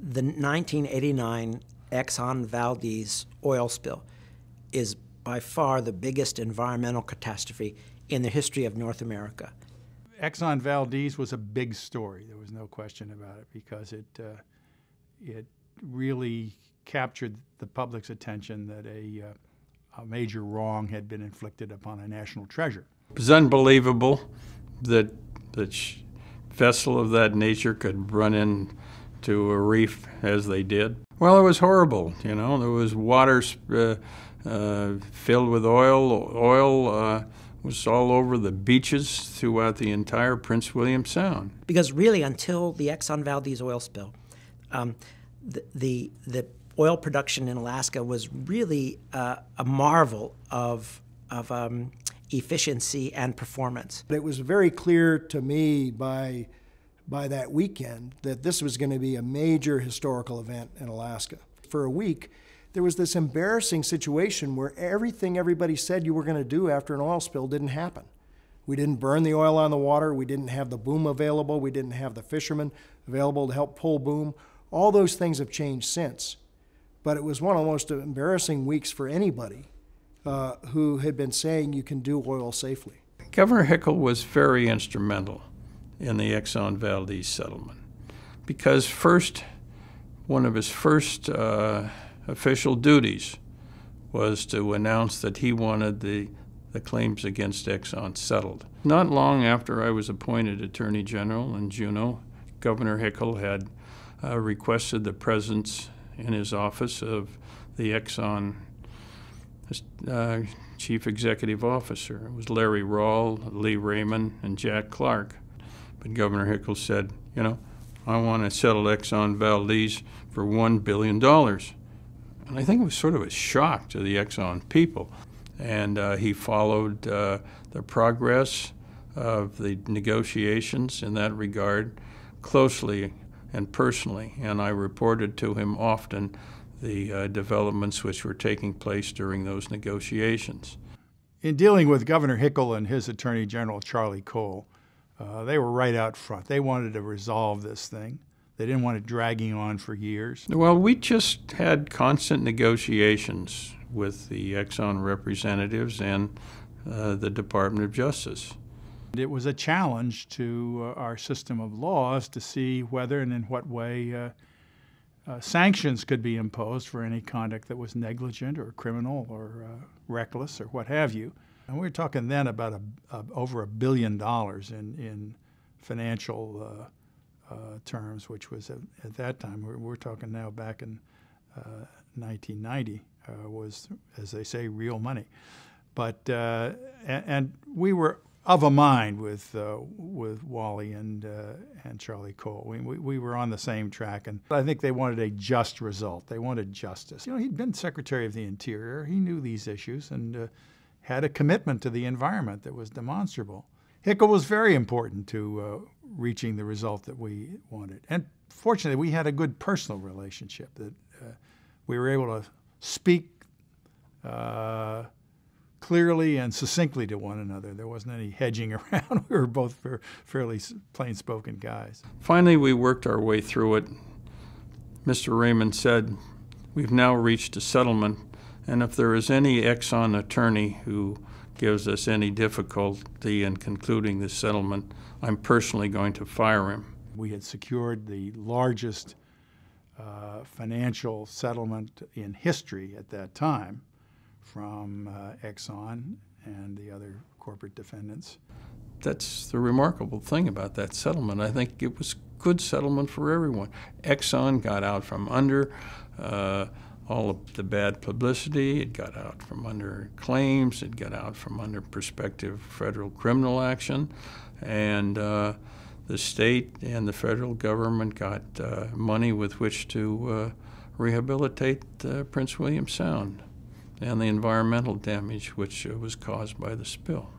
The 1989 Exxon Valdez oil spill is by far the biggest environmental catastrophe in the history of North America. Exxon Valdez was a big story. There was no question about it, because it really captured the public's attention that a major wrong had been inflicted upon a national treasure. It was unbelievable that a vessel of that nature could run into a reef as they did. Well, it was horrible. You know, there was water filled with oil. Oil was all over the beaches throughout the entire Prince William Sound. Because really, until the Exxon Valdez oil spill, the oil production in Alaska was really a marvel of efficiency and performance. It was very clear to me by that weekend that this was going to be a major historical event in Alaska. For a week, there was this embarrassing situation where everything everybody said you were going to do after an oil spill didn't happen. We didn't burn the oil on the water. We didn't have the boom available. We didn't have the fishermen available to help pull boom. All those things have changed since. But it was one of the most embarrassing weeks for anybody who had been saying you can do oil safely. Governor Hickel was very instrumental in the Exxon Valdez settlement, because one of his first official duties was to announce that he wanted the claims against Exxon settled. Not long after I was appointed Attorney General in Juneau, Governor Hickel had requested the presence in his office of the Exxon Chief Executive Officer. It was Larry Rawl, Lee Raymond, and Jack Clark. But Governor Hickel said, you know, I want to settle Exxon Valdez for $1 billion. And I think it was sort of a shock to the Exxon people. And he followed the progress of the negotiations in that regard closely and personally. And I reported to him often the developments which were taking place during those negotiations. In dealing with Governor Hickel and his Attorney General, Charlie Cole, they were right out front. They wanted to resolve this thing. They didn't want it dragging on for years. Well, we just had constant negotiations with the Exxon representatives and the Department of Justice. It was a challenge to our system of laws to see whether and in what way sanctions could be imposed for any conduct that was negligent or criminal or reckless or what have you. And we were talking then about over $1 billion in financial terms, which was at that time, we're talking now back in 1990, was, as they say, real money. But and we were of a mind with Wally and Charlie Cole. We were on the same track, and I think they wanted a just result. They wanted justice. You know, he'd been Secretary of the Interior. He knew these issues and had a commitment to the environment that was demonstrable. Hickel was very important to reaching the result that we wanted. And fortunately, we had a good personal relationship that we were able to speak clearly and succinctly to one another. There wasn't any hedging around. We were both fairly plain-spoken guys. Finally, we worked our way through it. Mr. Raymond said, we've now reached a settlement, and if there is any Exxon attorney who gives us any difficulty in concluding the settlement, I'm personally going to fire him. We had secured the largest financial settlement in history at that time from Exxon and the other corporate defendants. That's the remarkable thing about that settlement. I think it was good settlement for everyone. Exxon got out from under all of the bad publicity. It got out from under claims. It got out from under prospective federal criminal action. And the state and the federal government got money with which to rehabilitate Prince William Sound and the environmental damage which was caused by the spill.